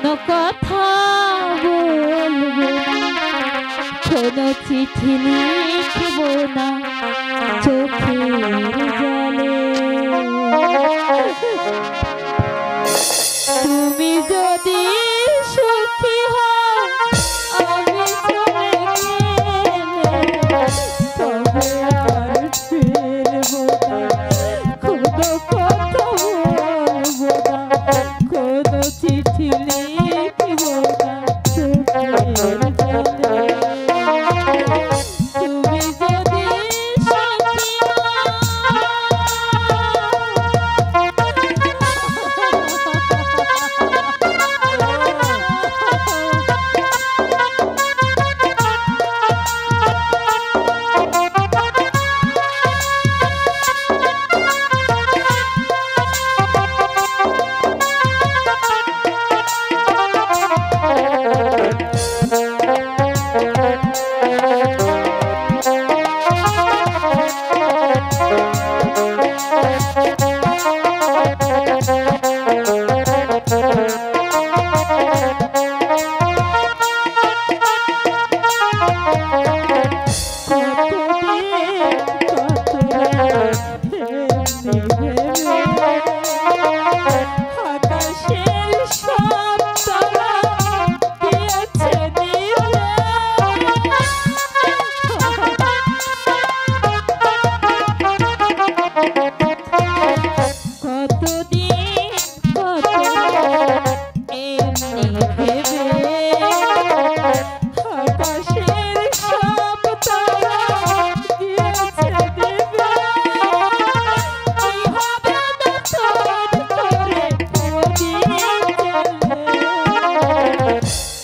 কোনো কথা বলবো না, কোনো চিঠি লিখবো না চোখের জলে। তুমি যদি সুখী হও আমি চলে গেলে তবে আর ফিরবো না, কোনো কথা বলবো না, কোনো চিঠি লিখবো না চোখের জলে। তুমি যদি সুখী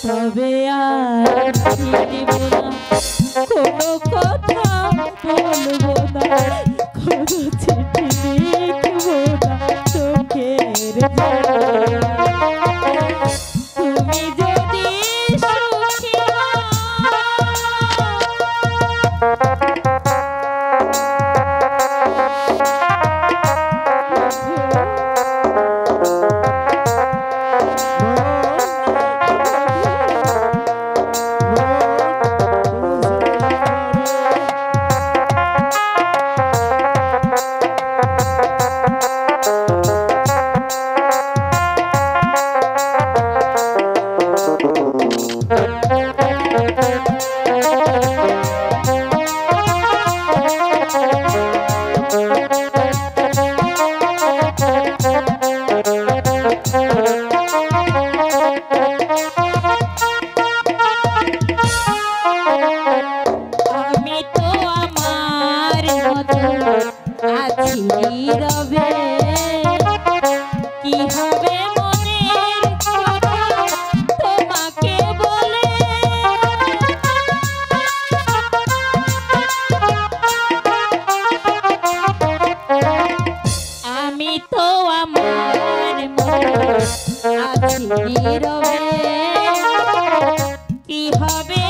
তবে আর ফিরবো না, কোনো কথা বলবো না, কোনো চিঠি লিখবো না চোখের জলে। তুমি যদি সুখী আছি নীরবে, কি হবে মনের কথা তোমাকে বলে। আমি তো আমার মনে আছি নীরবে, কি হবে